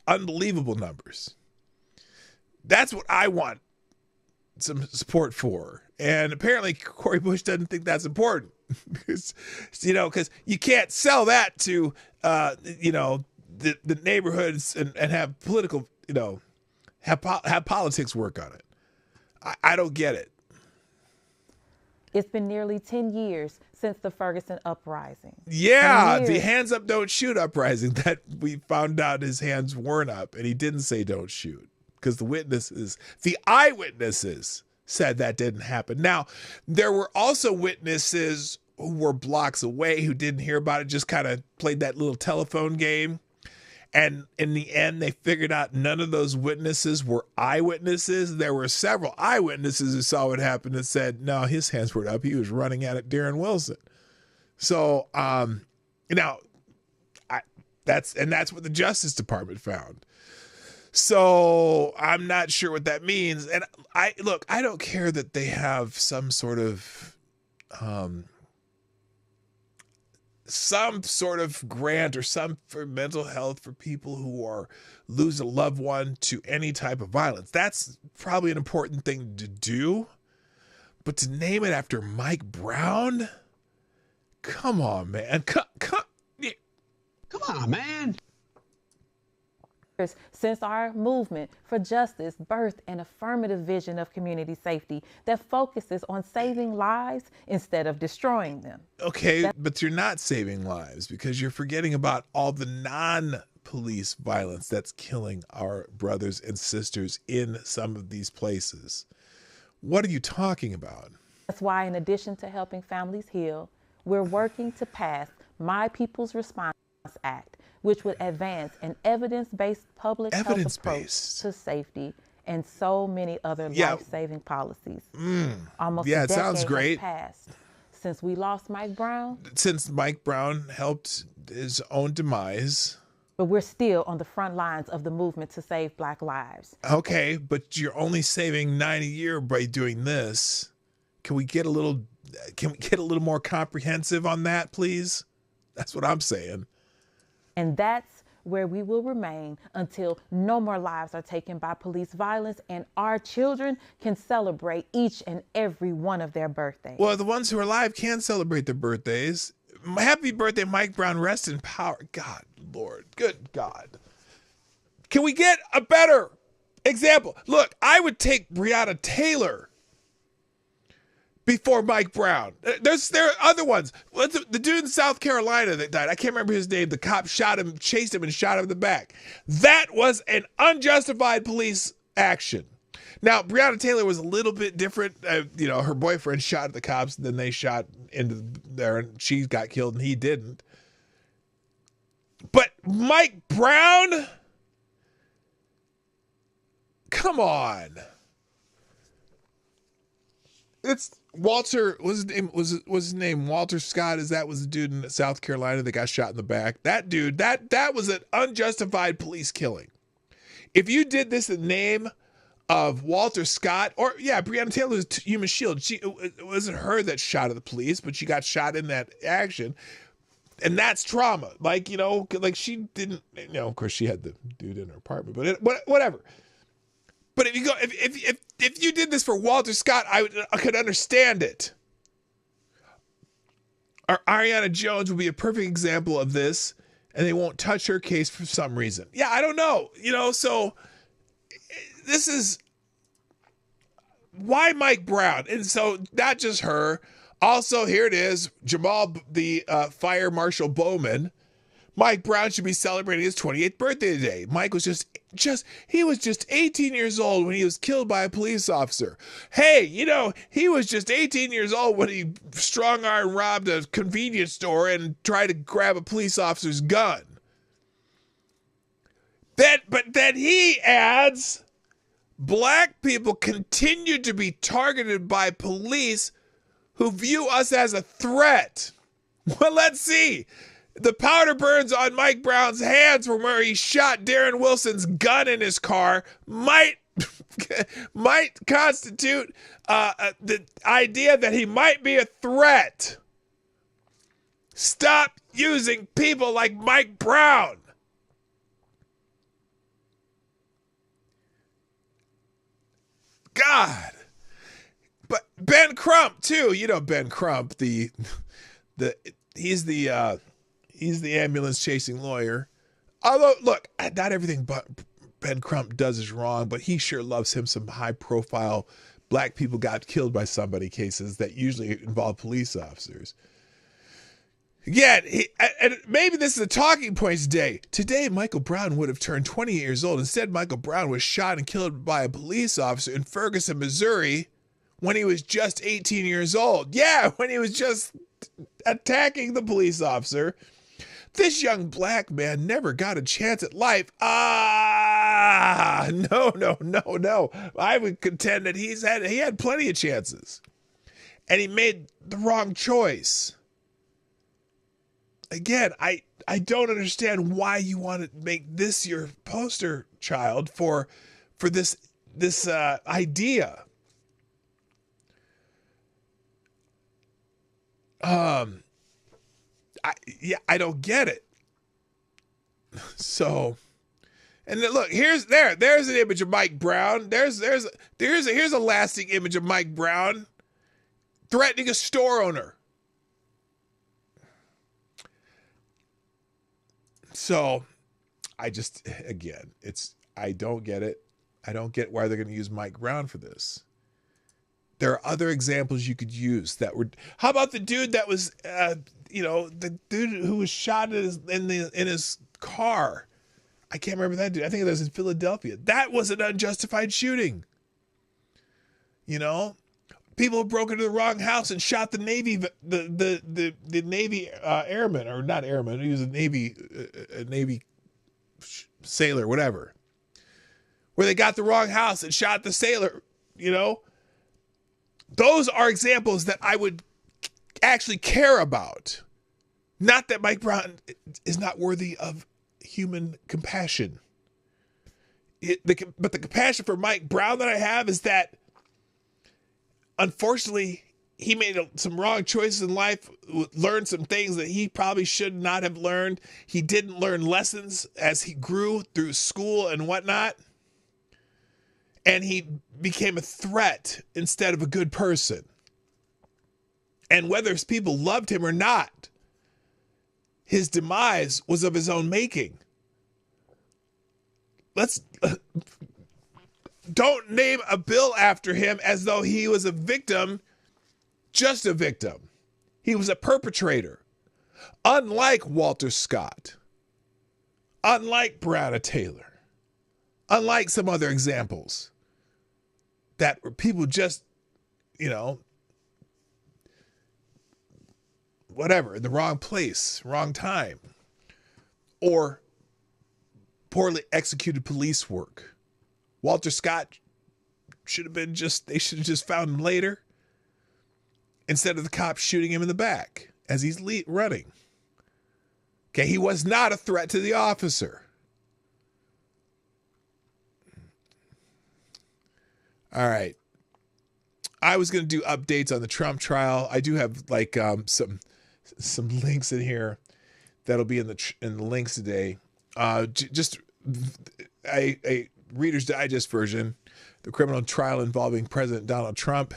unbelievable numbers. That's what I want some support for. And apparently Cori Bush doesn't think that's important. Because you can't sell that to, the neighborhoods and have political, have politics work on it. I don't get it. It's been nearly 10 years since the Ferguson uprising. Yeah, the hands up, don't shoot uprising that we found out his hands weren't up and he didn't say don't shoot because the eyewitnesses said that didn't happen. Now, there were also witnesses who were blocks away who didn't hear about it, just kind of played that little telephone game. And in the end, they figured out none of those witnesses were eyewitnesses. There were several eyewitnesses who saw what happened and said, no, his hands were up. He was running at it, Darren Wilson. So, that's what the Justice Department found. So I'm not sure what that means. And I don't care that they have some sort of grant or some for mental health for people who lose a loved one to any type of violence. That's probably an important thing to do. But to name it after Mike Brown? Come on, man. Come on, man. Since our movement for justice birthed an affirmative vision of community safety that focuses on saving lives instead of destroying them. Okay, but you're not saving lives because you're forgetting about all the non-police violence that's killing our brothers and sisters in some of these places. What are you talking about? That's why, in addition to helping families heal, we're working to pass My People's Response Act, which would advance an evidence-based public health approach to safety and so many other life-saving policies. Almost a decade sounds great. has passed since we lost Mike Brown. Since Mike Brown helped his own demise. But we're still on the front lines of the movement to save Black lives. Okay, but you're only saving 9 a year by doing this. Can we get a little more comprehensive on that, please? That's what I'm saying. And that's where we will remain until no more lives are taken by police violence and our children can celebrate each and every one of their birthdays. Well, the ones who are alive can celebrate their birthdays. Happy birthday, Mike Brown. Rest in power. God, Lord. Good God. Can we get a better example? Look, I would take Breonna Taylor before Mike Brown. There are other ones. What's the dude in South Carolina that died? I can't remember his name. The cop shot him, chased him, and shot him in the back. That was an unjustified police action. Now, Breonna Taylor was a little bit different. Her boyfriend shot at the cops, and then they shot into there, and she got killed, and he didn't. But Mike Brown? Come on. It's Walter, was his name Walter Scott? That was the dude in South Carolina that got shot in the back. That dude, that was an unjustified police killing. If you did this in the name of Walter Scott, or Breonna Taylor's human shield, it wasn't her that shot at the police, but she got shot in that action. And that's trauma. Like she didn't, of course she had the dude in her apartment, but whatever. But if you did this for Walter Scott, I could understand it. Or Ariana Jones would be a perfect example of this, and they won't touch her case for some reason. Yeah, I don't know. So this is why Mike Brown. And so not just her. Also, here it is, Jamal, the Fire Marshal Bowman. Mike Brown should be celebrating his 28th birthday today. Mike was he was just 18 years old when he was killed by a police officer. Hey, he was just 18 years old when he strong-armed robbed a convenience store and tried to grab a police officer's gun. But then he adds, black people continue to be targeted by police who view us as a threat. Well, let's see. The powder burns on Mike Brown's hands from where he shot Darren Wilson's gun in his car might constitute the idea that he might be a threat. Stop using people like Mike Brown. God. But Ben Crump too. Ben Crump, he's the ambulance chasing lawyer. Although, look, not everything Ben Crump does is wrong, but he sure loves him some high profile black people got killed by somebody cases that usually involve police officers. Again, and maybe this is a talking points day. Today, Michael Brown would have turned 20 years old. Instead, Michael Brown was shot and killed by a police officer in Ferguson, Missouri, when he was just 18 years old. Yeah, when he was just attacking the police officer. This young black man never got a chance at life. No. I would contend that he had plenty of chances. And he made the wrong choice. Again, I don't understand why you want to make this your poster child for this idea. I don't get it. So, and then look, there's an image of Mike Brown. Here's a lasting image of Mike Brown threatening a store owner. So, I don't get it. I don't get why they're going to use Mike Brown for this. There are other examples you could use that were. How about the dude that was, the dude who was shot in his car? I can't remember that dude. I think it was in Philadelphia. That was an unjustified shooting. People broke into the wrong house and shot the Navy, the Navy airman, or not airman. He was a Navy sailor, whatever. Where they got the wrong house and shot the sailor. Those are examples that I would actually care about. Not that Mike Brown is not worthy of human compassion. But the compassion for Mike Brown that I have is that, unfortunately, he made some wrong choices in life, learned some things that he probably should not have learned. He didn't learn lessons as he grew through school and whatnot. And he became a threat instead of a good person. And whether his people loved him or not, his demise was of his own making. Don't name a bill after him as though he was a victim, just a victim. He was a perpetrator. Unlike Walter Scott, unlike Breonna Taylor, unlike some other examples that were people just, whatever, in the wrong place, wrong time, or poorly executed police work. Walter Scott they should have just found him later instead of the cops shooting him in the back as he's running. Okay, he was not a threat to the officer. All right. I was going to do updates on the Trump trial. I do have some links in here that'll be in the links today. Just a Reader's Digest version. The criminal trial involving President Donald Trump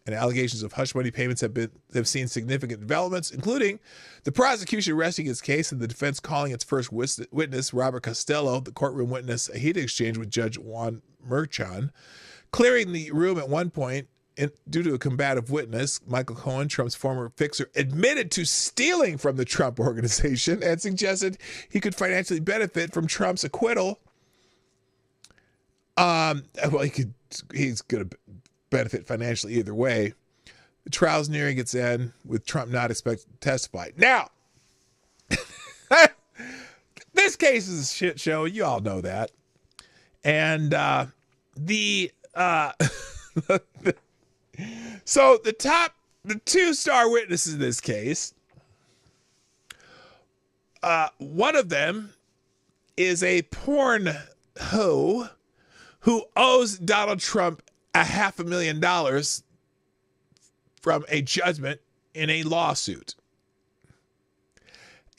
and allegations of hush money payments have seen significant developments, including the prosecution resting its case and the defense calling its first witness, Robert Costello, the courtroom witness, a heated exchange with Judge Juan Merchan, clearing the room at one point due to a combative witness. Michael Cohen, Trump's former fixer, admitted to stealing from the Trump organization and suggested he could financially benefit from Trump's acquittal. He's going to benefit financially either way. The trial's nearing its end, with Trump not expected to testify. Now, this case is a shit show. You all know that. And so the two-star witnesses in this case, one of them is a porn hoe who owes Donald Trump $500,000 from a judgment in a lawsuit.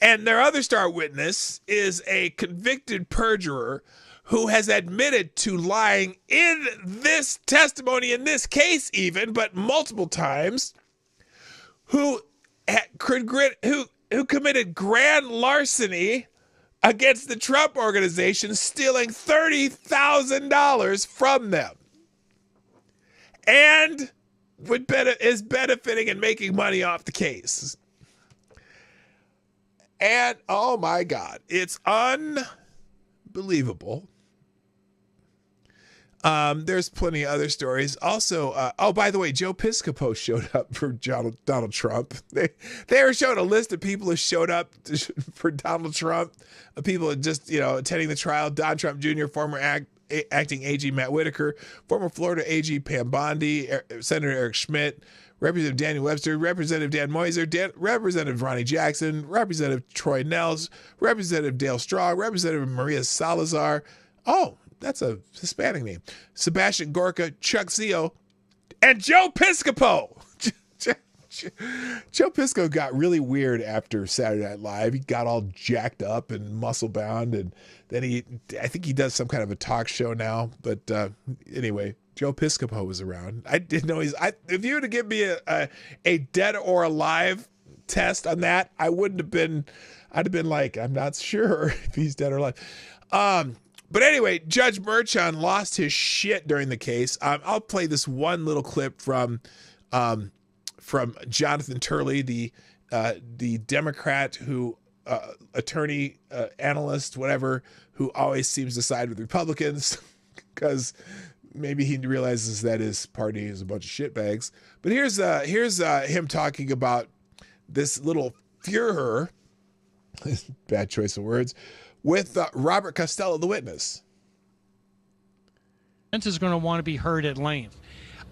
And their other star witness is a convicted perjurer who has admitted to lying in this testimony, in this case even, but multiple times, who committed grand larceny against the Trump organization, stealing $30,000 from them, and is benefiting and making money off the case. And oh my God, it's unbelievable. There's plenty of other stories. Also, by the way, Joe Piscopo showed up for Donald Trump. They were showing a list of people who showed up for Donald Trump, people just, attending the trial. Don Trump Jr., former acting AG Matt Whitaker, former Florida AG Pam Bondi, Senator Eric Schmidt, Representative Daniel Webster, Representative Dan Moiser, Representative Ronnie Jackson, Representative Troy Nels, Representative Dale Strong, Representative Maria Salazar. Oh, that's a Hispanic name. Sebastian Gorka, Chuck Zio, and Joe Piscopo. Joe Piscopo got really weird after Saturday Night Live. He got all jacked up and muscle bound, and then I think he does some kind of a talk show now. But anyway, Joe Piscopo was around. I didn't know if you were to give me a dead or alive test on that, I'd have been like, I'm not sure if he's dead or alive. But anyway, Judge Merchan lost his shit during the case. I'll play this one little clip from Jonathan Turley, the Democrat attorney, analyst, whatever, who always seems to side with Republicans because maybe he realizes that his party is a bunch of shitbags. But here's him talking about this little Führer, bad choice of words, with Robert Costello, the witness. Is going to want to be heard at length.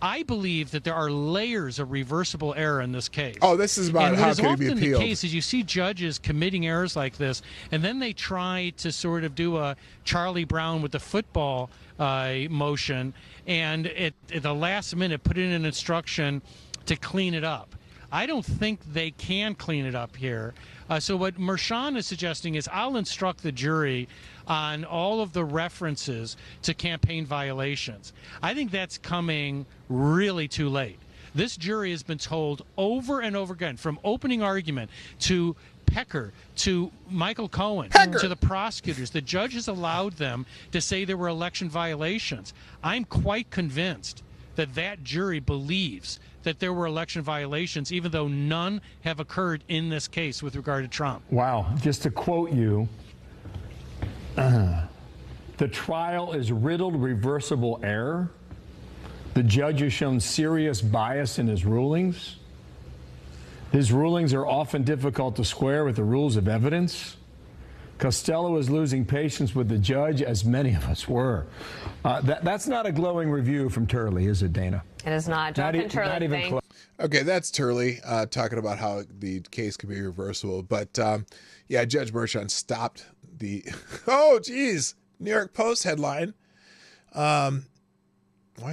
I believe that there are layers of reversible error in this case. Oh, this is about how can it be appealed. What is often the case is you see judges committing errors like this, and then they try to sort of do a Charlie Brown with the football motion, and at the last minute put in an instruction to clean it up. I don't think they can clean it up here. So what Mershon is suggesting is I'll instruct the jury on all of the references to campaign violations. I think that's coming really too late. This jury has been told over and over again, from opening argument to Pecker to Michael Cohen to the prosecutors, the judge has allowed them to say there were election violations. I'm quite convinced that that jury believes that there were election violations, even though none have occurred in this case with regard to Trump. Wow. Just to quote you, the trial is riddled reversible error. The judge has shown serious bias in his rulings. His rulings are often difficult to square with the rules of evidence. Costello is losing patience with the judge, as many of us were. That's not a glowing review from Turley, is it, Dana? It is not. Jonathan Turley, not even close. Okay, that's Turley talking about how the case can be reversible. But, yeah, Judge Mershon stopped the... Oh, geez! New York Post headline. Why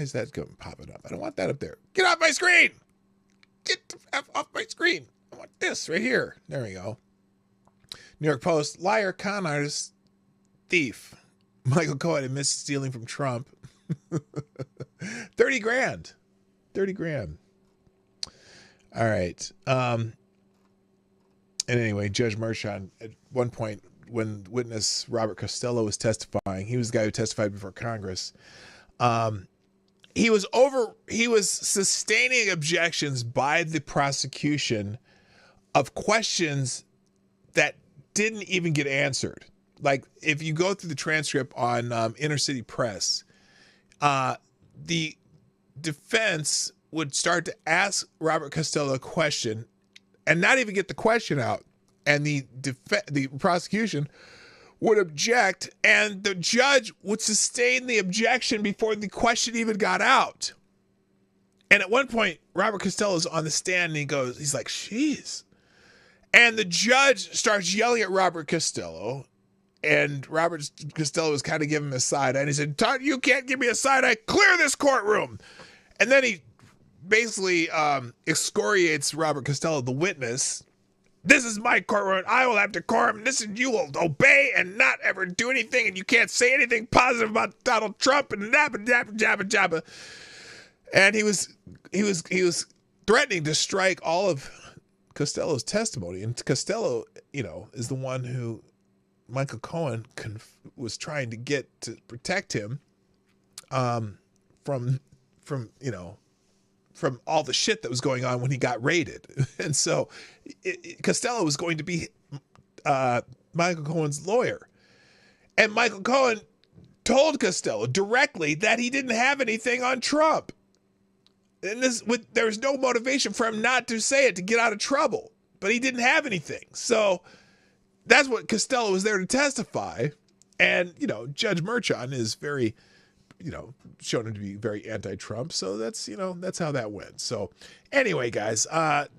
is that popping up? I don't want that up there. Get off my screen! Get the F off my screen! I want this right here. There we go. New York Post, liar, con artist, thief. Michael Cohen admits stealing from Trump. 30 grand. 30 grand. All right. And anyway, Judge Mershon, at one point, when witness Robert Costello was testifying, he was the guy who testified before Congress. He was sustaining objections by the prosecution of questions that didn't even get answered. Like, if you go through the transcript on Inner City Press, the defense would start to ask Robert Costello a question and not even get the question out. And the prosecution would object, and the judge would sustain the objection before the question even got out. And at one point, Robert Costello's on the stand, and he's like, "Jeez." And the judge starts yelling at Robert Costello, and Robert Costello was kind of giving him a side eye, and he said, "You can't give me a side eye. Clear this courtroom." And then he basically excoriates Robert Costello, the witness. "This is my courtroom. I will have decorum. You will obey and not ever do anything, and you can't say anything positive about Donald Trump." And jabba. And he was threatening to strike all of Costello's testimony. And Costello, is the one who Michael Cohen was trying to get to protect him from all the shit that was going on when he got raided. And so Costello was going to be Michael Cohen's lawyer. And Michael Cohen told Costello directly that he didn't have anything on Trump. And there was no motivation for him not to say it to get out of trouble. But he didn't have anything. So that's what Costello was there to testify. And, Judge Mershon is very... shown him to be very anti-Trump. So that's how that went. So anyway, guys,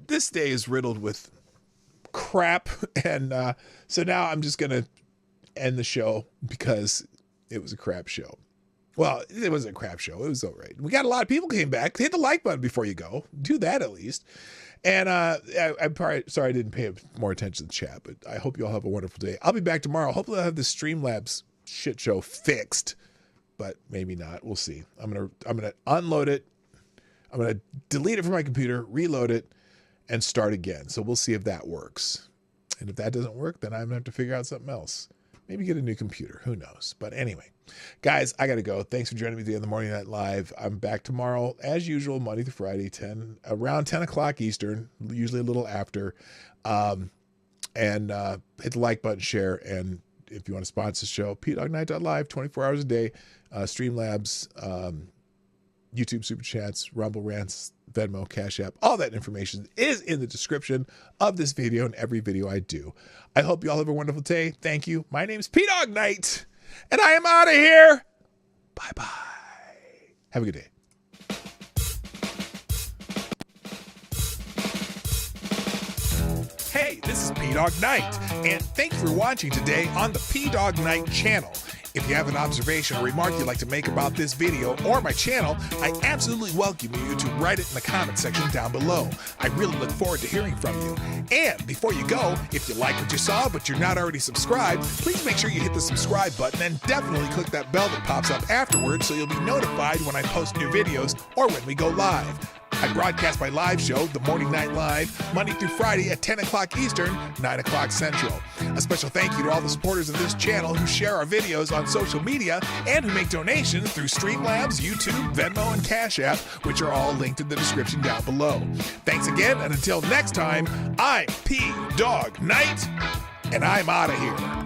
this day is riddled with crap. And so now I'm just going to end the show because it was a crap show. Well, it wasn't a crap show. It was all right. We got a lot of people came back. Hit the like button before you go. Do that at least. And I'm probably sorry I didn't pay more attention to the chat, but I hope you all have a wonderful day. I'll be back tomorrow. Hopefully I'll have the Streamlabs shit show fixed. But maybe not. We'll see. I'm gonna unload it. I'm gonna delete it from my computer, reload it, and start again. So we'll see if that works. And if that doesn't work, then I'm gonna have to figure out something else. Maybe get a new computer. Who knows? But anyway, guys, I gotta go. Thanks for joining me today on the Morning Night Live. I'm back tomorrow as usual, Monday through Friday, around 10 o'clock Eastern, usually a little after. And hit the like button, share, and if you want to sponsor the show, pdognight.live, 24 hours a day. Streamlabs, YouTube Super Chats, Rumble Rants, Venmo, Cash App, all that information is in the description of this video and every video I do. I hope you all have a wonderful day. Thank you. My name's Dawg Knight, and I am out of here. Bye-bye. Have a good day. Hey, this is Dawg Knight, and thanks for watching today on the Dawg Knight Channel. If you have an observation or remark you'd like to make about this video or my channel, I absolutely welcome you to write it in the comment section down below. I really look forward to hearing from you. And before you go, if you like what you saw but you're not already subscribed, please make sure you hit the subscribe button and definitely click that bell that pops up afterwards so you'll be notified when I post new videos or when we go live. I broadcast my live show, The Morning Night Live, Monday through Friday at 10 o'clock Eastern, 9 o'clock Central. A special thank you to all the supporters of this channel who share our videos on social media and who make donations through Streamlabs, YouTube, Venmo, and Cash App, which are all linked in the description down below. Thanks again, and until next time, I'm Dawg Knight, and I'm out of here.